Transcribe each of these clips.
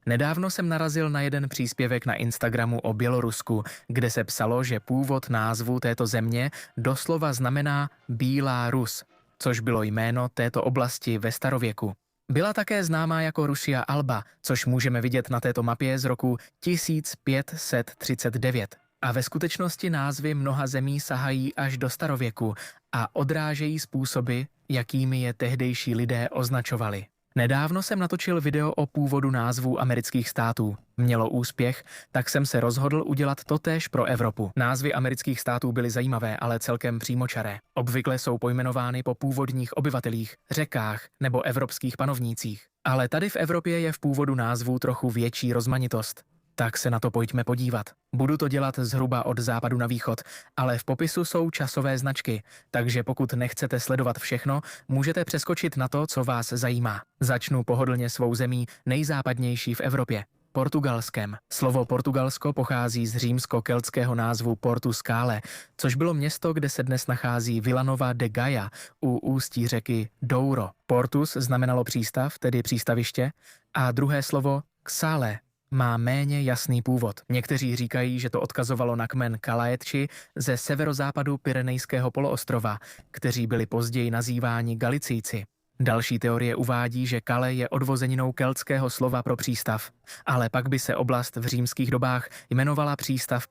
Nedávno jsem narazil na jeden příspěvek na Instagramu o Bělorusku, kde se psalo, že původ názvu této země doslova znamená Bílá Rus, což bylo jméno této oblasti ve starověku. Byla také známá jako Rusia Alba, což můžeme vidět na této mapě z roku 1539. A ve skutečnosti názvy mnoha zemí sahají až do starověku a odrážejí způsoby, jakými je tehdejší lidé označovali. Nedávno jsem natočil video o původu názvů amerických států. Mělo úspěch, tak jsem se rozhodl udělat totéž pro Evropu. Názvy amerických států byly zajímavé, ale celkem přímočaré. Obvykle jsou pojmenovány po původních obyvatelích, řekách nebo evropských panovnících. Ale tady v Evropě je v původu názvů trochu větší rozmanitost. Tak se na to pojďme podívat. Budu to dělat zhruba od západu na východ, ale v popisu jsou časové značky, takže pokud nechcete sledovat všechno, můžete přeskočit na to, co vás zajímá. Začnu pohodlně svou zemí nejzápadnější v Evropě, Portugalskem. Slovo Portugalsko pochází z římsko-keltského názvu Portu Scale, což bylo město, kde se dnes nachází Vilanova de Gaia u ústí řeky Douro. Portus znamenalo přístav, tedy přístaviště, a druhé slovo Xale má méně jasný původ. Někteří říkají, že to odkazovalo na kmen Kalaetči ze severozápadu Pyrenejského poloostrova, kteří byli později nazýváni Galicijci. Další teorie uvádí, že Kale je odvozeninou keltského slova pro přístav, ale pak by se oblast v římských dobách jmenovala přístav,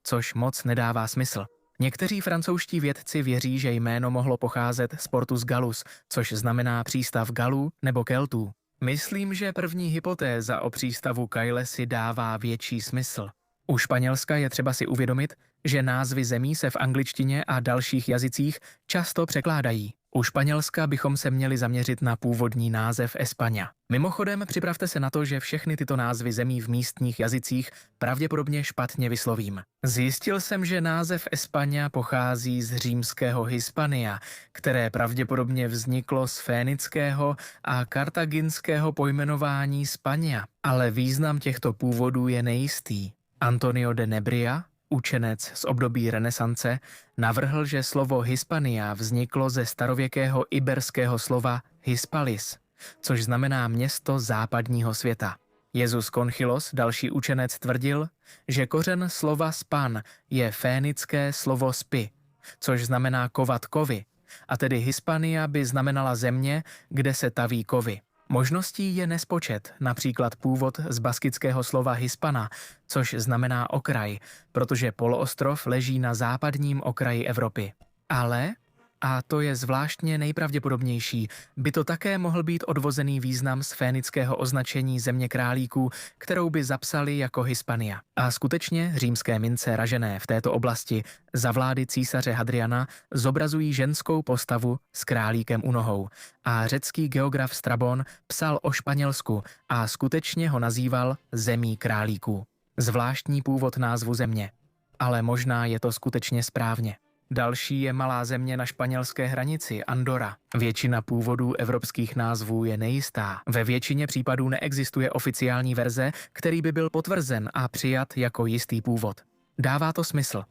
což moc nedává smysl. Někteří francouzští vědci věří, že jméno mohlo pocházet z Portus Gallus, což znamená přístav Galů nebo Keltů. Myslím, že první hypotéza o přístavu Kyle si dává větší smysl. U Španělska je třeba si uvědomit, že názvy zemí se v angličtině a dalších jazycích často překládají. U Španělska bychom se měli zaměřit na původní název España. Mimochodem, připravte se na to, že všechny tyto názvy zemí v místních jazycích pravděpodobně špatně vyslovím. Zjistil jsem, že název España pochází z římského Hispania, které pravděpodobně vzniklo z fénického a kartaginského pojmenování Spania, ale význam těchto původů je nejistý. Antonio de Nebria, učenec z období renesance, navrhl, že slovo Hispania vzniklo ze starověkého iberského slova Hispalis, což znamená město západního světa. Jesus Konchilos, další učenec, tvrdil, že kořen slova span je fénické slovo spi, což znamená kovat kovy, a tedy Hispania by znamenala země, kde se taví kovy. Možností je nespočet, například původ z baskického slova hispana, což znamená okraj, protože poloostrov leží na západním okraji Evropy. Ale, a to je zvláštně nejpravděpodobnější, by to také mohl být odvozený význam z fénického označení země králíků, kterou by zapsali jako Hispania. A skutečně římské mince ražené v této oblasti za vlády císaře Hadriana zobrazují ženskou postavu s králíkem u nohou. A řecký geograf Strabon psal o Španělsku a skutečně ho nazýval zemí králíků. Zvláštní původ názvu země. Ale možná je to skutečně správně. Další je malá země na španělské hranici, Andorra. Většina původů evropských názvů je nejistá. Ve většině případů neexistuje oficiální verze, který by byl potvrzen a přijat jako jistý původ. Dává to smysl.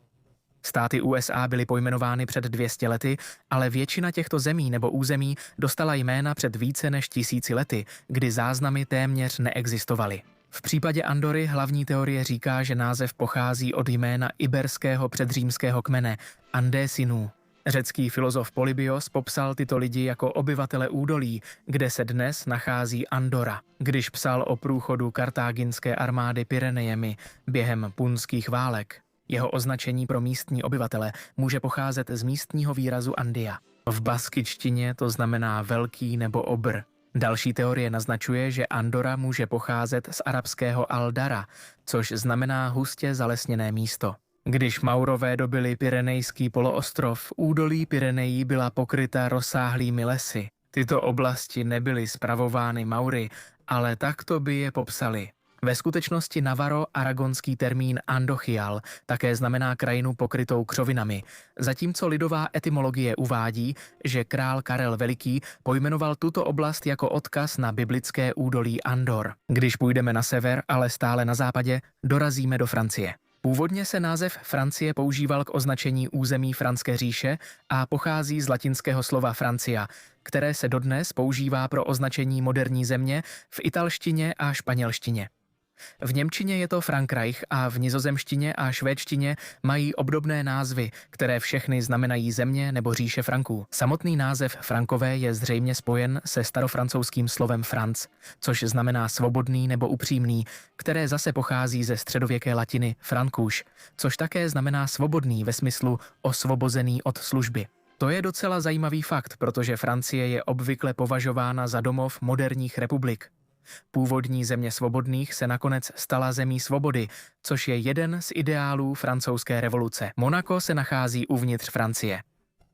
Státy USA byly pojmenovány před 200 lety, ale většina těchto zemí nebo území dostala jména před více než 1000 lety, kdy záznamy téměř neexistovaly. V případě Andory hlavní teorie říká, že název pochází od jména iberského předřímského kmene Andesinů. Řecký filozof Polybios popsal tyto lidi jako obyvatele údolí, kde se dnes nachází Andorra, když psal o průchodu kartáginské armády Pyrenejemi během punských válek. Jeho označení pro místní obyvatele může pocházet z místního výrazu Andia. V baskičtině to znamená velký nebo obr. Další teorie naznačuje, že Andorra může pocházet z arabského Al-Dara, což znamená hustě zalesněné místo. Když Maurové dobyli Pyrenejský poloostrov, údolí Pyrenejí byla pokryta rozsáhlými lesy. Tyto oblasti nebyly spravovány Maury, ale takto by je popsali. Ve skutečnosti navaro-aragonský termín Andochial také znamená krajinu pokrytou křovinami, zatímco lidová etymologie uvádí, že král Karel Veliký pojmenoval tuto oblast jako odkaz na biblické údolí Andor. Když půjdeme na sever, ale stále na západě, dorazíme do Francie. Původně se název Francie používal k označení území Franské říše a pochází z latinského slova Francia, které se dodnes používá pro označení moderní země v italštině a španělštině. V němčině je to Frankreich a v nizozemštině a švédštině mají obdobné názvy, které všechny znamenají země nebo říše Franků. Samotný název Frankové je zřejmě spojen se starofrancouzským slovem Franc, což znamená svobodný nebo upřímný, které zase pochází ze středověké latiny Francus, což také znamená svobodný ve smyslu osvobozený od služby. To je docela zajímavý fakt, protože Francie je obvykle považována za domov moderních republik. Původní země svobodných se nakonec stala zemí svobody, což je jeden z ideálů francouzské revoluce. Monako se nachází uvnitř Francie.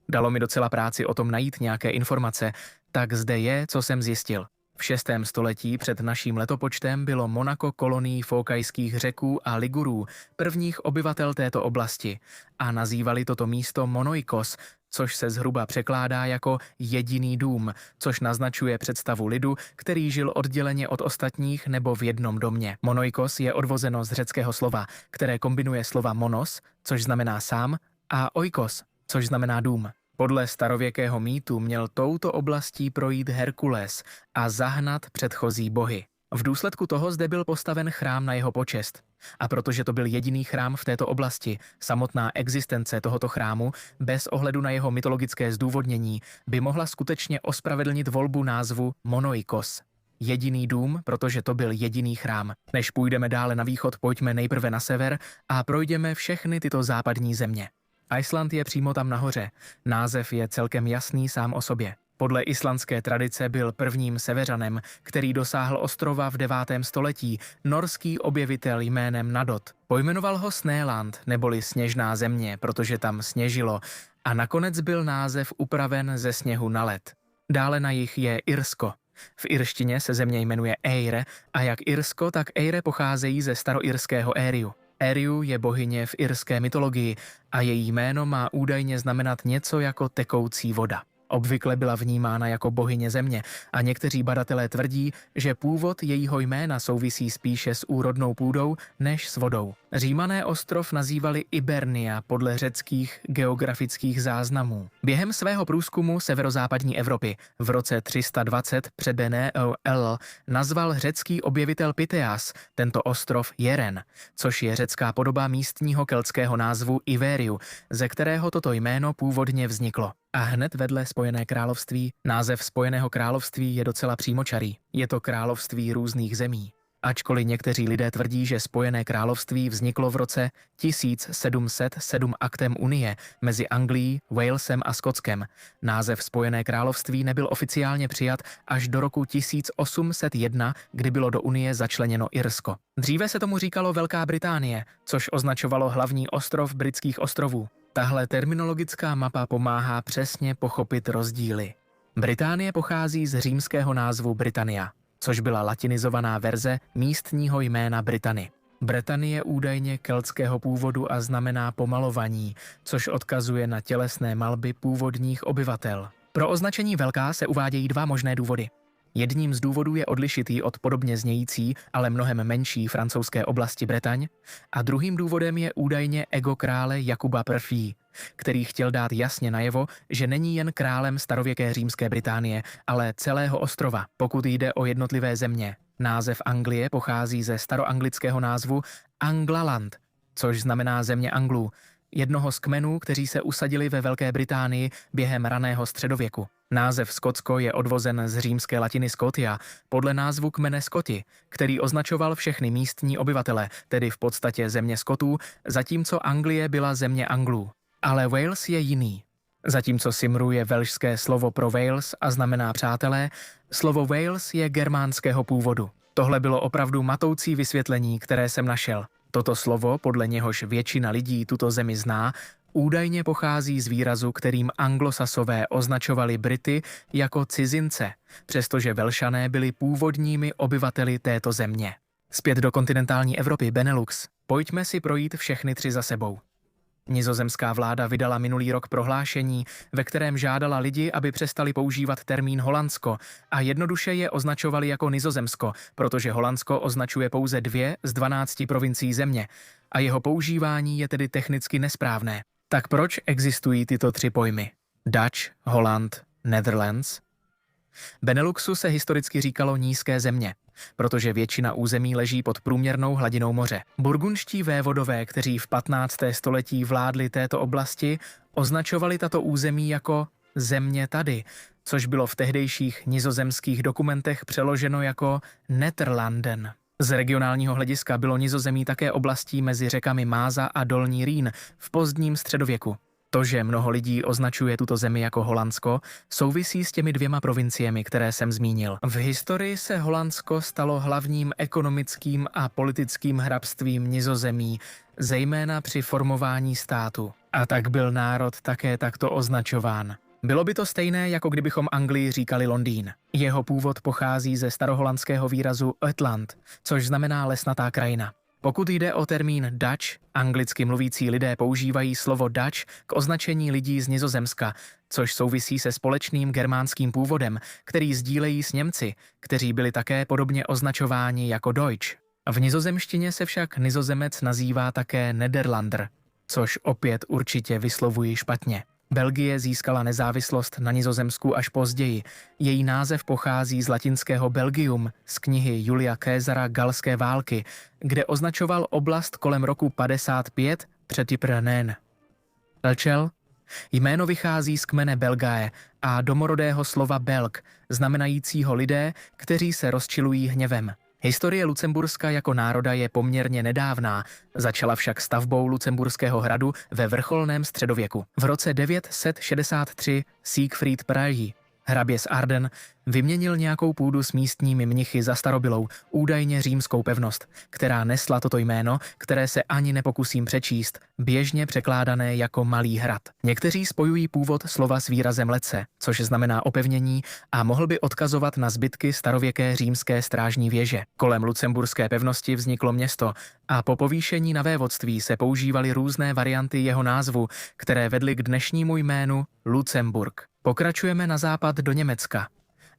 Dalo mi docela práci o tom najít nějaké informace, tak zde je, co jsem zjistil. V 6. století před naším letopočtem bylo Monako kolonií Fokajských Řeků a Ligurů, prvních obyvatel této oblasti, a nazývali toto místo Monoikos, což se zhruba překládá jako jediný dům, což naznačuje představu lidu, který žil odděleně od ostatních nebo v jednom domě. Monoikos je odvozeno z řeckého slova, které kombinuje slova monos, což znamená sám, a oikos, což znamená dům. Podle starověkého mýtu měl touto oblastí projít Herkules a zahnat předchozí bohy. V důsledku toho zde byl postaven chrám na jeho počest. A protože to byl jediný chrám v této oblasti, samotná existence tohoto chrámu, bez ohledu na jeho mytologické zdůvodnění, by mohla skutečně ospravedlnit volbu názvu Monoikos. Jediný dům, protože to byl jediný chrám. Než půjdeme dále na východ, pojďme nejprve na sever a projdeme všechny tyto západní země. Island je přímo tam nahoře. Název je celkem jasný sám o sobě. Podle islandské tradice byl prvním severanem, který dosáhl ostrova v 9. století, norský objevitel jménem Nadot. Pojmenoval ho Snéland, neboli sněžná země, protože tam sněžilo, a nakonec byl název upraven ze sněhu na led. Dále na jih je Irsko. V irštině se země jmenuje Eire a jak Irsko, tak Eire pocházejí ze staroirského Ériu. Ériu je bohyně v irské mytologii a její jméno má údajně znamenat něco jako tekoucí voda. Obvykle byla vnímána jako bohyně země a někteří badatelé tvrdí, že původ jejího jména souvisí spíše s úrodnou půdou než s vodou. Římané ostrov nazývali Ibernia podle řeckých geografických záznamů. Během svého průzkumu severozápadní Evropy v roce 320 před BNEOL nazval řecký objevitel Pytheas tento ostrov Jeren, což je řecká podoba místního keltského názvu Iveriu, ze kterého toto jméno původně vzniklo. A hned vedle Spojené království, název Spojeného království je docela přímočarý. Je to království různých zemí. Ačkoliv někteří lidé tvrdí, že Spojené království vzniklo v roce 1707 aktem Unie mezi Anglií, Walesem a Skotskem, název Spojené království nebyl oficiálně přijat až do roku 1801, kdy bylo do Unie začleněno Irsko. Dříve se tomu říkalo Velká Británie, což označovalo hlavní ostrov Britských ostrovů. Tahle terminologická mapa pomáhá přesně pochopit rozdíly. Británie pochází z římského názvu Britannia, což byla latinizovaná verze místního jména Britany. Bretagne je údajně keltského původu a znamená pomalovaní, což odkazuje na tělesné malby původních obyvatel. Pro označení velká se uvádějí dva možné důvody. Jedním z důvodů je odlišit ji od podobně znějící, ale mnohem menší francouzské oblasti Bretaň, a druhým důvodem je údajně ego krále Jakuba I., který chtěl dát jasně najevo, že není jen králem starověké římské Británie, ale celého ostrova, pokud jde o jednotlivé země. Název Anglie pochází ze staroanglického názvu Anglaland, což znamená země Anglů, jednoho z kmenů, kteří se usadili ve Velké Británii během raného středověku. Název Skotsko je odvozen z římské latiny Scotia podle názvu kmene Skoti, který označoval všechny místní obyvatele, tedy v podstatě země Skotů, zatímco Anglie byla země Anglů. Ale Wales je jiný. Zatímco Simru je velšské slovo pro Wales a znamená přátelé, slovo Wales je germánského původu. Tohle bylo opravdu matoucí vysvětlení, které jsem našel. Toto slovo, podle něhož většina lidí tuto zemi zná, údajně pochází z výrazu, kterým anglosasové označovali Brity jako cizince, přestože Velšané byli původními obyvateli této země. Zpět do kontinentální Evropy, Benelux. Pojďme si projít všechny tři za sebou. Nizozemská vláda vydala minulý rok prohlášení, ve kterém žádala lidi, aby přestali používat termín Holandsko a jednoduše je označovali jako Nizozemsko, protože Holandsko označuje pouze 2 z 12 provincií země a jeho používání je tedy technicky nesprávné. Tak proč existují tyto 3 pojmy? Dutch, Holland, Netherlands? Beneluxu se historicky říkalo nízké země, protože většina území leží pod průměrnou hladinou moře. Burgundští vévodové, kteří v 15. století vládli této oblasti, označovali tato území jako země tady, což bylo v tehdejších nizozemských dokumentech přeloženo jako Netherlanden. Z regionálního hlediska bylo Nizozemí také oblastí mezi řekami Máza a Dolní Rýn v pozdním středověku. To, že mnoho lidí označuje tuto zemi jako Holandsko, souvisí s těmi 2 provinciemi, které jsem zmínil. V historii se Holandsko stalo hlavním ekonomickým a politickým hrabstvím Nizozemí, zejména při formování státu. A tak byl národ také takto označován. Bylo by to stejné, jako kdybychom Anglii říkali Londýn. Jeho původ pochází ze staroholandského výrazu Uitland, což znamená lesnatá krajina. Pokud jde o termín Dutch, anglicky mluvící lidé používají slovo Dutch k označení lidí z Nizozemska, což souvisí se společným germánským původem, který sdílejí s Němci, kteří byli také podobně označováni jako Deutsch. V nizozemštině se však Nizozemec nazývá také Nederlander, což opět určitě vyslovuji špatně. Belgie získala nezávislost na Nizozemsku až později. Její název pochází z latinského Belgium, z knihy Julia Caesara Galské války, kde označoval oblast kolem roku 55 před Ypres. Elčel? Jméno vychází z kmene Belgae a domorodého slova Belg, znamenajícího lidé, kteří se rozčilují hněvem. Historie Lucemburska jako národa je poměrně nedávná, začala však stavbou Lucemburského hradu ve vrcholném středověku. V roce 963 Siegfried Prahy, hrabě z Arden, vyměnil nějakou půdu s místními mnichy za starobylou, údajně římskou pevnost, která nesla toto jméno, které se ani nepokusím přečíst, běžně překládané jako Malý hrad. Někteří spojují původ slova s výrazem lece, což znamená opevnění a mohl by odkazovat na zbytky starověké římské strážní věže. Kolem lucemburské pevnosti vzniklo město a po povýšení na vévodství se používaly různé varianty jeho názvu, které vedly k dnešnímu jménu Lucemburk. Pokračujeme na západ do Německa.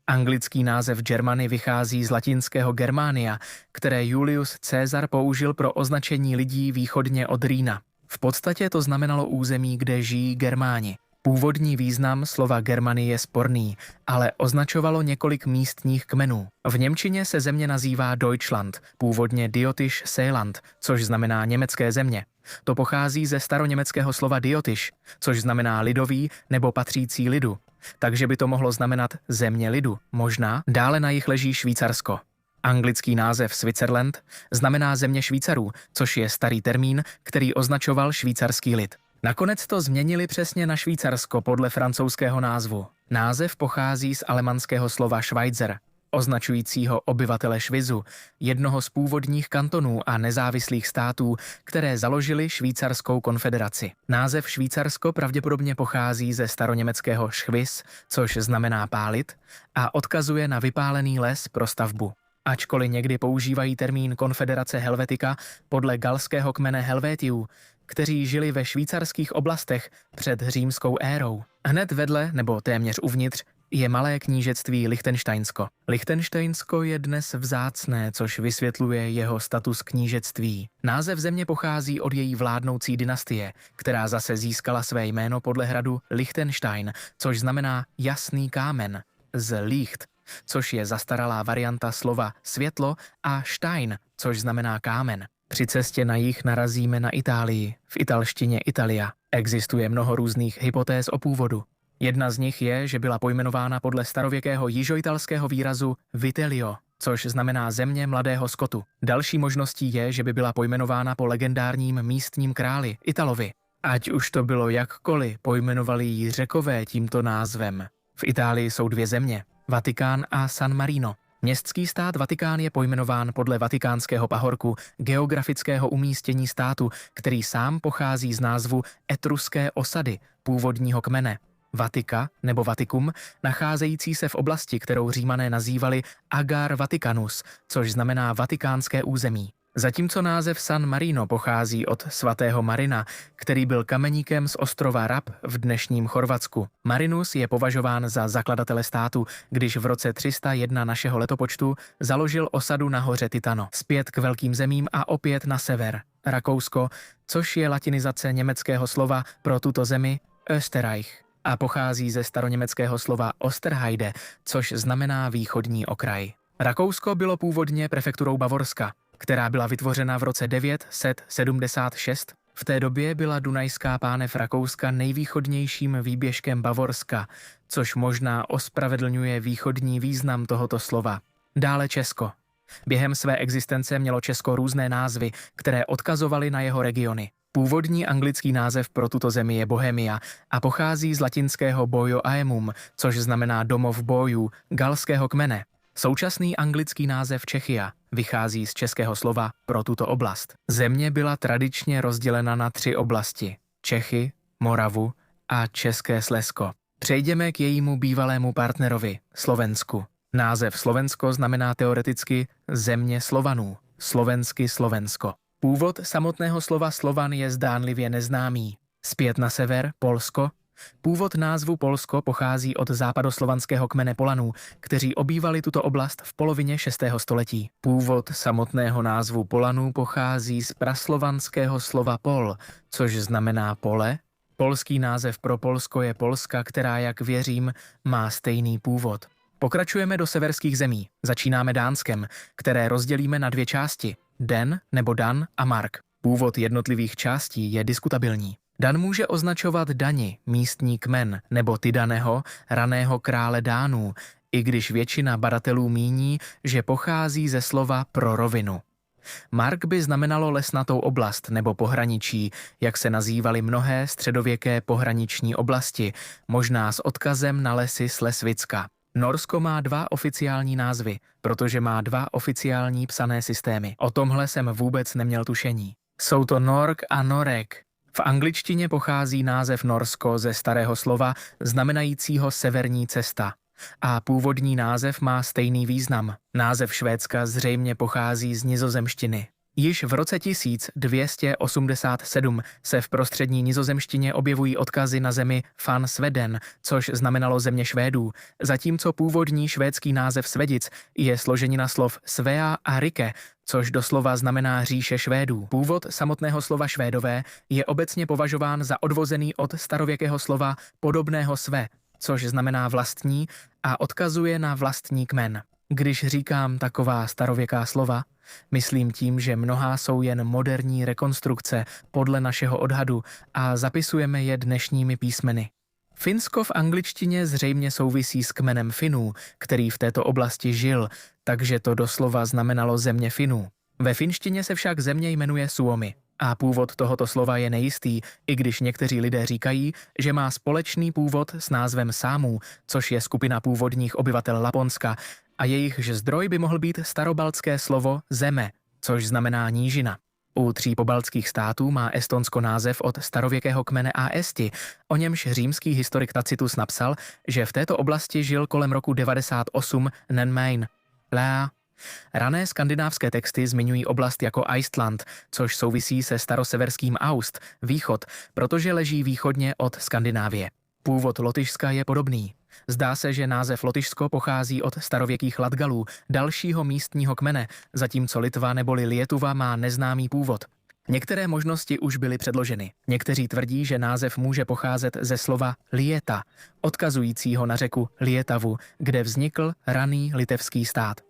Anglický název Germany vychází z latinského Germania, které Julius Caesar použil pro označení lidí východně od Rýna. V podstatě to znamenalo území, kde žijí Germáni. Původní význam slova Germany je sporný, ale označovalo několik místních kmenů. V němčině se země nazývá Deutschland, původně Diotisch Seeland, což znamená německé země. To pochází ze staroněmeckého slova Diotisch, což znamená lidový nebo patřící lidu. Takže by to mohlo znamenat země lidu, možná. Dále na jih leží Švýcarsko. Anglický název Switzerland znamená země Švýcarů, což je starý termín, který označoval švýcarský lid. Nakonec to změnili přesně na Švýcarsko podle francouzského názvu. Název pochází z alemanského slova Schweizer, označujícího obyvatele Švizu, jednoho z původních kantonů a nezávislých států, které založily Švýcarskou konfederaci. Název Švýcarsko pravděpodobně pochází ze staroněmeckého Schwiz, což znamená pálit, a odkazuje na vypálený les pro stavbu. Ačkoliv někdy používají termín Konfederace Helvetika podle galského kmene Helvétiů, kteří žili ve švýcarských oblastech před římskou érou. Hned vedle, nebo téměř uvnitř, je malé knížectví Lichtenštejnsko. Lichtenštejnsko je dnes vzácné, což vysvětluje jeho status knížectví. Název země pochází od její vládnoucí dynastie, která zase získala své jméno podle hradu Lichtenstein, což znamená jasný kámen, z Licht, což je zastaralá varianta slova světlo, a Stein, což znamená kámen. Při cestě na jih narazíme na Itálii, v italštině Italia. Existuje mnoho různých hypotéz o původu. Jedna z nich je, že byla pojmenována podle starověkého jižoitalského výrazu Vitelio, což znamená země mladého skotu. Další možností je, že by byla pojmenována po legendárním místním králi Italovi. Ať už to bylo jakkoliv, pojmenovali ji Řekové tímto názvem. V Itálii jsou 2 země, Vatikán a San Marino. Městský stát Vatikán je pojmenován podle vatikánského pahorku, geografického umístění státu, který sám pochází z názvu etruské osady, původního kmene. Vatika nebo Vatikum, nacházející se v oblasti, kterou Římané nazývali Agar Vaticanus, což znamená vatikánské území. Zatímco název San Marino pochází od svatého Marina, který byl kameníkem z ostrova Rab v dnešním Chorvatsku. Marinus je považován za zakladatele státu, když v roce 301 našeho letopočtu založil osadu na hoře Titano. Zpět k velkým zemím a opět na sever. Rakousko, což je latinizace německého slova pro tuto zemi Österreich a pochází ze staroněmeckého slova Osterheide, což znamená východní okraj. Rakousko bylo původně prefekturou Bavorska, která byla vytvořena v roce 976. V té době byla Dunajská pánev Rakouska nejvýchodnějším výběžkem Bavorska, což možná ospravedlňuje východní význam tohoto slova. Dále Česko. Během své existence mělo Česko různé názvy, které odkazovaly na jeho regiony. Původní anglický název pro tuto zemi je Bohemia a pochází z latinského boio aemum, což znamená domov bojů, galského kmene. Současný anglický název Czechia vychází z českého slova pro tuto oblast. Země byla tradičně rozdělena na 3 oblasti: Čechy, Moravu a České Slezsko. Přejdeme k jejímu bývalému partnerovi, Slovensku. Název Slovensko znamená teoreticky země Slovanů, slovensky Slovensko. Původ samotného slova Slovan je zdánlivě neznámý. Zpět na sever, Polsko. Původ názvu Polsko pochází od západoslovanského kmene Polanů, kteří obývali tuto oblast v polovině 6. století. Původ samotného názvu Polanů pochází z praslovanského slova pol, což znamená pole. Polský název pro Polsko je Polska, která, jak věřím, má stejný původ. Pokračujeme do severských zemí. Začínáme Dánskem, které rozdělíme na 2 části: Den nebo Dan a Mark. Původ jednotlivých částí je diskutabilní. Dan může označovat Dani, místní kmen, nebo Tydaneho, raného krále Dánů, i když většina badatelů míní, že pochází ze slova pro rovinu. Mark by znamenalo lesnatou oblast nebo pohraničí, jak se nazývaly mnohé středověké pohraniční oblasti, možná s odkazem na lesy Slesvicka. Norsko má 2 oficiální názvy, protože má 2 oficiální psané systémy. O tomhle jsem vůbec neměl tušení. Jsou to Nork a Norek. V angličtině pochází název Norsko ze starého slova znamenajícího severní cesta. A původní název má stejný význam. Název Švédska zřejmě pochází z nizozemštiny. Již v roce 1287 se v prostřední nizozemštině objevují odkazy na zemi Van Sveden, což znamenalo země Švédů, zatímco původní švédský název Svedic je složenina slov Svea a Rike, což doslova znamená říše Švédů. Původ samotného slova Švédové je obecně považován za odvozený od starověkého slova podobného sve, což znamená vlastní a odkazuje na vlastní kmen. Když říkám taková starověká slova, myslím tím, že mnohá jsou jen moderní rekonstrukce podle našeho odhadu a zapisujeme je dnešními písmeny. Finsko v angličtině zřejmě souvisí s kmenem Finů, který v této oblasti žil, takže to doslova znamenalo země Finů. Ve finštině se však země jmenuje Suomi a původ tohoto slova je nejistý, i když někteří lidé říkají, že má společný původ s názvem Sámů, což je skupina původních obyvatel Laponska, a jejichž zdroj by mohl být starobaltské slovo zeme, což znamená nížina. U 3 pobaltských států má Estonsko název od starověkého kmene Aesti, o němž římský historik Tacitus napsal, že v této oblasti žil kolem roku 98 Nenmain. Lea. Rané skandinávské texty zmiňují oblast jako Eistland, což souvisí se staroseverským Aust, východ, protože leží východně od Skandinávie. Původ Lotyšska je podobný. Zdá se, že název Lotyšsko pochází od starověkých Latgalů, dalšího místního kmene, zatímco Litva neboli Lietuva má neznámý původ. Některé možnosti už byly předloženy. Někteří tvrdí, že název může pocházet ze slova Lieta, odkazujícího na řeku Lietavu, kde vznikl raný litevský stát.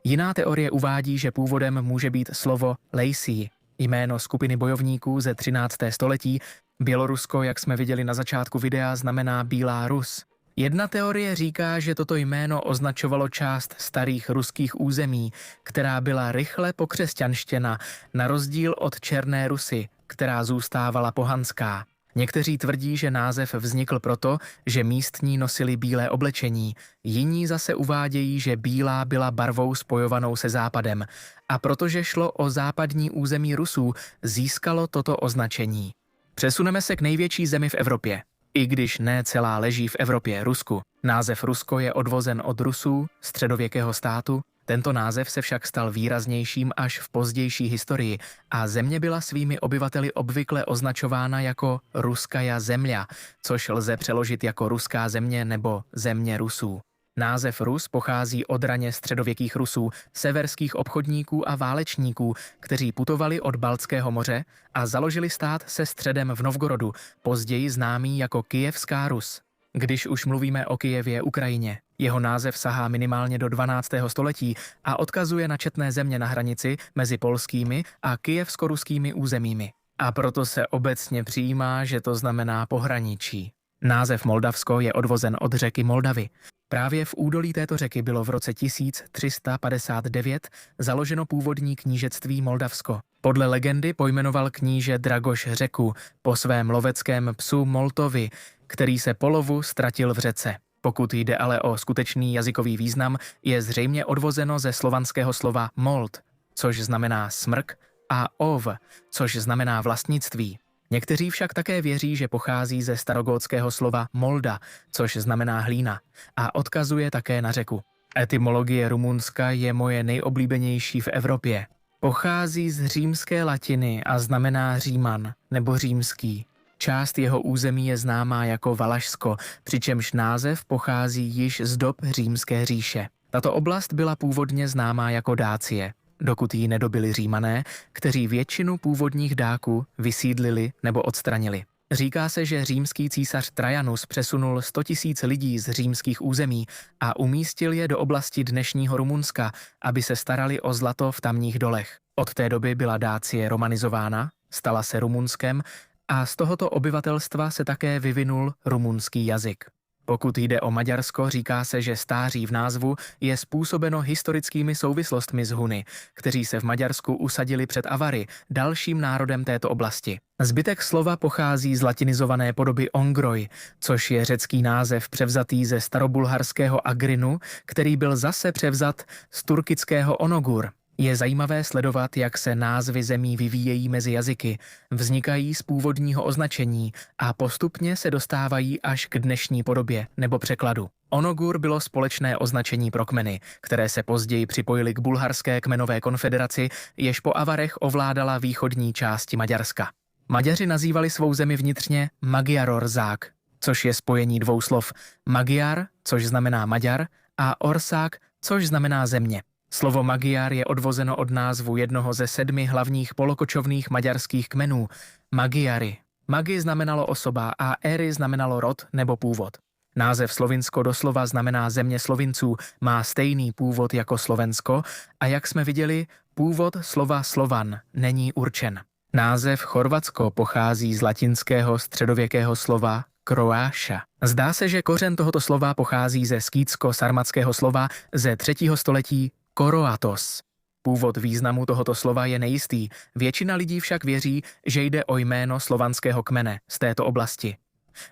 Jiná teorie uvádí, že původem může být slovo Lejsí, jméno skupiny bojovníků ze 13. století. Bělorusko, jak jsme viděli na začátku videa, znamená Bílá Rus. Jedna teorie říká, že toto jméno označovalo část starých ruských území, která byla rychle pokřesťanštěna, na rozdíl od Černé Rusy, která zůstávala pohanská. Někteří tvrdí, že název vznikl proto, že místní nosili bílé oblečení, jiní zase uvádějí, že bílá byla barvou spojovanou se západem a protože šlo o západní území Rusů, získalo toto označení. Přesuneme se k největší zemi v Evropě. I když ne celá leží v Evropě, Rusku. Název Rusko je odvozen od Rusů, středověkého státu, Tento název se však stal výraznějším až v pozdější historii a země byla svými obyvateli obvykle označována jako Ruskaja zemля, což lze přeložit jako ruská země nebo země Rusů. Název Rus pochází od raně středověkých Rusů, severských obchodníků a válečníků, kteří putovali od Baltského moře a založili stát se středem v Novgorodu, později známý jako Kyjevská Rus. Když už mluvíme o Kyjevě, Ukrajině, jeho název sahá minimálně do 12. století a odkazuje na četné země na hranici mezi polskými a kyjevsko-ruskými územími. A proto se obecně přijímá, že to znamená pohraničí. Název Moldavsko je odvozen od řeky Moldavy. Právě v údolí této řeky bylo v roce 1359 založeno původní knížectví Moldavsko. Podle legendy pojmenoval kníže Dragoš řeku po svém loveckém psu Moltovi, který se po lovu ztratil v řece. Pokud jde ale o skutečný jazykový význam, je zřejmě odvozeno ze slovanského slova molt, což znamená smrk, a ov, což znamená vlastnictví. Někteří však také věří, že pochází ze starogótského slova molda, což znamená hlína, a odkazuje také na řeku. Etymologie Rumunska je moje nejoblíbenější v Evropě. Pochází z římské latiny a znamená Říman nebo římský. Část jeho území je známá jako Valašsko, přičemž název pochází již z dob římské říše. Tato oblast byla původně známá jako Dácie, dokud ji nedobili Římané, kteří většinu původních Dáků vysídlili nebo odstranili. Říká se, že římský císař Trajanus přesunul 100 000 lidí z římských území a umístil je do oblasti dnešního Rumunska, aby se starali o zlato v tamních dolech. Od té doby byla Dácie romanizována, stala se Rumunskem a z tohoto obyvatelstva se také vyvinul rumunský jazyk. Pokud jde o Maďarsko, říká se, že stáří v názvu je způsobeno historickými souvislostmi s Huny, kteří se v Maďarsku usadili před Avary, dalším národem této oblasti. Zbytek slova pochází z latinizované podoby ongroj, což je řecký název převzatý ze starobulharského agrinu, který byl zase převzat z turkického onogur. Je zajímavé sledovat, jak se názvy zemí vyvíjejí mezi jazyky, vznikají z původního označení a postupně se dostávají až k dnešní podobě nebo překladu. Onogur bylo společné označení pro kmeny, které se později připojily k bulharské kmenové konfederaci, jež po Avarech ovládala východní části Maďarska. Maďaři nazývali svou zemi vnitřně Magyarország, což je spojení dvou slov Magyar, což znamená Maďar, a Ország, což znamená země. Slovo Magyar je odvozeno od názvu jednoho ze 7 hlavních polokočovných maďarských kmenů – Magyary. Magi znamenalo osoba a éry znamenalo rod nebo původ. Název Slovinsko doslova znamená země Slovinců, má stejný původ jako Slovensko a jak jsme viděli, původ slova Slovan není určen. Název Chorvatsko pochází z latinského středověkého slova Croatia. Zdá se, že kořen tohoto slova pochází ze skýtsko-sarmatského slova ze 3. století Koroatos. Původ významu tohoto slova je nejistý, většina lidí však věří, že jde o jméno slovanského kmene z této oblasti.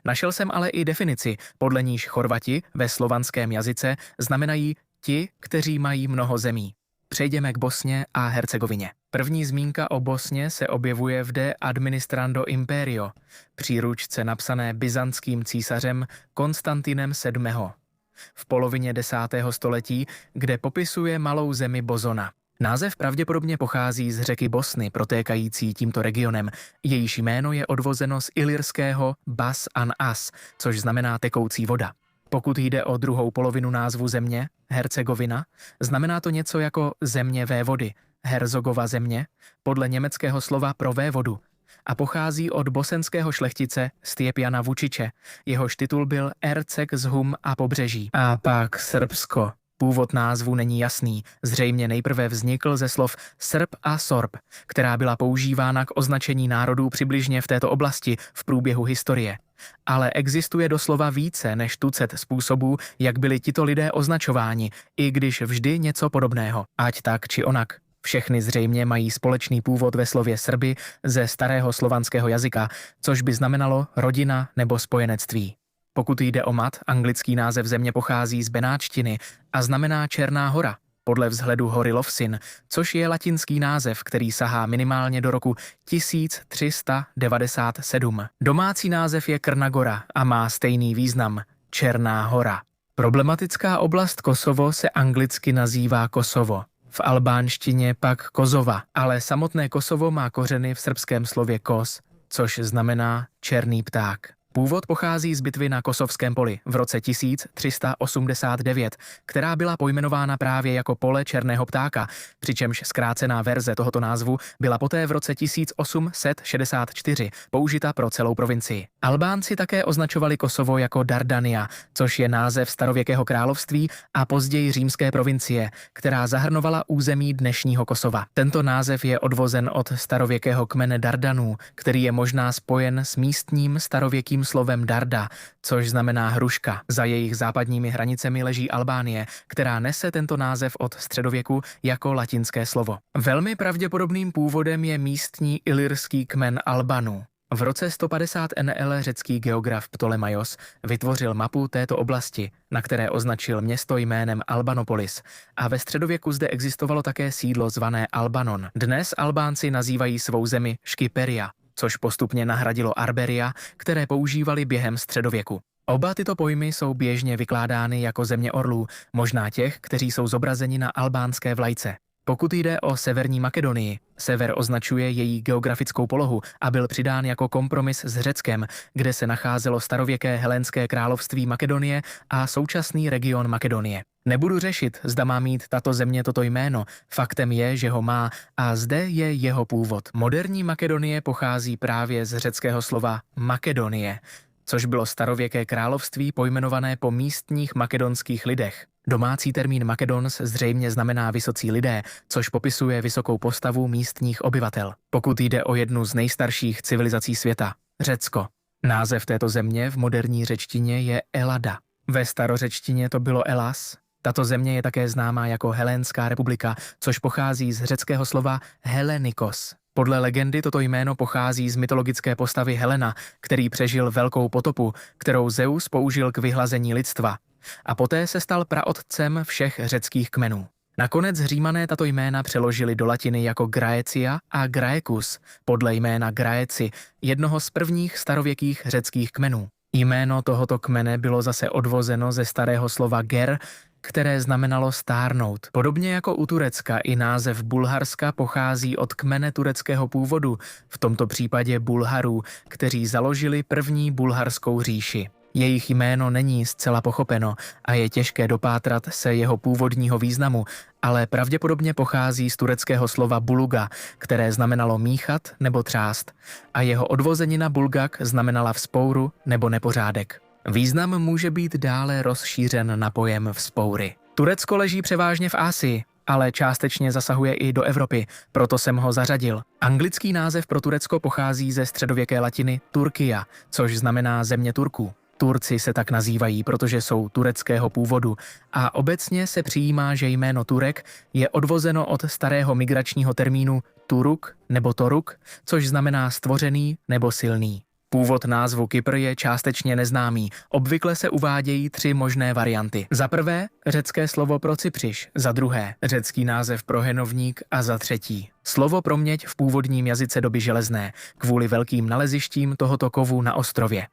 Našel jsem ale i definici, podle níž Chorvati ve slovanském jazyce znamenají ti, kteří mají mnoho zemí. Přejdeme k Bosně a Hercegovině. První zmínka o Bosně se objevuje v De Administrando Imperio, příručce napsané byzantským císařem Konstantinem VII. V polovině 10. století, kde popisuje malou zemi Bozona. Název pravděpodobně pochází z řeky Bosny, protékající tímto regionem. Jejíž jméno je odvozeno z ilyrského Bas an As, což znamená tekoucí voda. Pokud jde o druhou polovinu názvu země, Hercegovina, znamená to něco jako země vévody, Herzogova země, podle německého slova pro vévodu, a pochází od bosenského šlechtice Stjepjana Vučiče. Jehož titul byl Erceg z Hum a pobřeží. A pak Srbsko. Původ názvu není jasný, zřejmě nejprve vznikl ze slov Srb a Sorb, která byla používána k označení národů přibližně v této oblasti v průběhu historie. Ale existuje doslova více než tucet způsobů, jak byli tito lidé označováni, i když vždy něco podobného, ať tak či onak. Všechny zřejmě mají společný původ ve slově Srbi ze starého slovanského jazyka, což by znamenalo rodina nebo spojenectví. Pokud jde o Mat, anglický název země pochází z benáčtiny a znamená Černá hora, podle vzhledu hory Lovsin, což je latinský název, který sahá minimálně do roku 1397. Domácí název je Krna Gora a má stejný význam – Černá hora. Problematická oblast Kosovo se anglicky nazývá Kosovo, v albánštině pak Kozova, ale samotné Kosovo má kořeny v srbském slově kos, což znamená černý pták. Původ pochází z bitvy na Kosovském poli v roce 1389, která byla pojmenována právě jako pole černého ptáka, přičemž zkrácená verze tohoto názvu byla poté v roce 1864 použita pro celou provincii. Albánci také označovali Kosovo jako Dardania, což je název starověkého království a později římské provincie, která zahrnovala území dnešního Kosova. Tento název je odvozen od starověkého kmene Dardanů, který je možná spojen s místním starověkým slovem Darda, což znamená hruška. Za jejich západními hranicemi leží Albánie, která nese tento název od středověku jako latinské slovo. Velmi pravděpodobným původem je místní ilyrský kmen Albanů. V roce 150 NL řecký geograf Ptolemaios vytvořil mapu této oblasti, na které označil město jménem Albanopolis, a ve středověku zde existovalo také sídlo zvané Albanon. Dnes Albánci nazývají svou zemi Škyperia, což postupně nahradilo Arberia, které používali během středověku. Oba tyto pojmy jsou běžně vykládány jako země orlů, možná těch, kteří jsou zobrazeni na albánské vlajce. Pokud jde o Severní Makedonii, sever označuje její geografickou polohu a byl přidán jako kompromis s Řeckem, kde se nacházelo starověké helénské království Makedonie a současný region Makedonie. Nebudu řešit, zda má mít tato země toto jméno, faktem je, že ho má a zde je jeho původ. Moderní Makedonie pochází právě z řeckého slova Makedonie, což bylo starověké království pojmenované po místních makedonských lidech. Domácí termín Makedons zřejmě znamená vysocí lidé, což popisuje vysokou postavu místních obyvatel. Pokud jde o jednu z nejstarších civilizací světa, Řecko. Název této země v moderní řečtině je Elada. Ve starořečtině to bylo Elas. Tato země je také známá jako Helénská republika, což pochází z řeckého slova Helenikos. Podle legendy toto jméno pochází z mytologické postavy Helena, který přežil velkou potopu, kterou Zeus použil k vyhlazení lidstva. A poté se stal praotcem všech řeckých kmenů. Nakonec Římané tato jména přeložili do latiny jako Graecia a Graecus, podle jména Graeci, jednoho z prvních starověkých řeckých kmenů. Jméno tohoto kmene bylo zase odvozeno ze starého slova ger, které znamenalo stárnout. Podobně jako u Turecka i název Bulharska pochází od kmene tureckého původu, v tomto případě Bulharů, kteří založili první bulharskou říši. Jejich jméno není zcela pochopeno a je těžké dopátrat se jeho původního významu, ale pravděpodobně pochází z tureckého slova buluga, které znamenalo míchat nebo třást, a jeho odvozenina bulgak znamenala vzpouru nebo nepořádek. Význam může být dále rozšířen na pojem vzpoury. Turecko leží převážně v Asii, ale částečně zasahuje i do Evropy, proto jsem ho zařadil. Anglický název pro Turecko pochází ze středověké latiny Turkia, což znamená země Turků. Turci se tak nazývají, protože jsou tureckého původu a obecně se přijímá, že jméno Turek je odvozeno od starého migračního termínu Turuk nebo Toruk, což znamená stvořený nebo silný. Původ názvu Kypr je částečně neznámý, obvykle se uvádějí 3 možné varianty. Za prvé řecké slovo pro Cypřiš, za druhé řecký název pro henovník a za třetí slovo pro měď v původním jazyce doby železné, kvůli velkým nalezištím tohoto kovu na ostrově.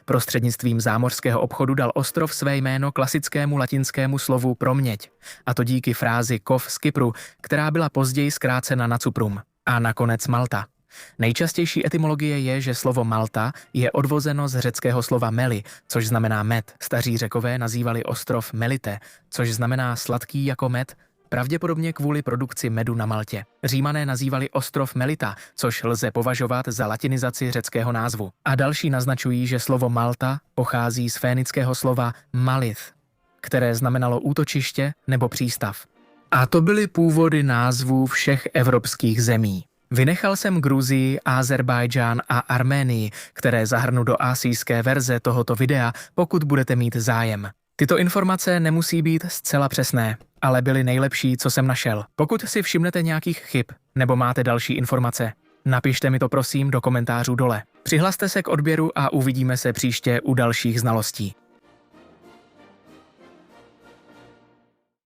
Prostřednictvím zámořského obchodu dal ostrov své jméno klasickému latinskému slovu pro měď, a to díky frázi kov z Kypru, která byla později zkrácena na Cuprum. A nakonec Malta. Nejčastější etymologie je, že slovo Malta je odvozeno z řeckého slova meli, což znamená med. Staří Řekové nazývali ostrov Melite, což znamená sladký jako med, pravděpodobně kvůli produkci medu na Maltě. Římané nazývali ostrov Melita, což lze považovat za latinizaci řeckého názvu. A další naznačují, že slovo Malta pochází z fénického slova malith, které znamenalo útočiště nebo přístav. A to byly původy názvů všech evropských zemí. Vynechal jsem Gruzii, Azerbajdžán a Arménii, které zahrnu do asijské verze tohoto videa, pokud budete mít zájem. Tyto informace nemusí být zcela přesné, ale byly nejlepší, co jsem našel. Pokud si všimnete nějakých chyb nebo máte další informace, napište mi to prosím do komentářů dole. Přihlaste se k odběru a uvidíme se příště u dalších znalostí.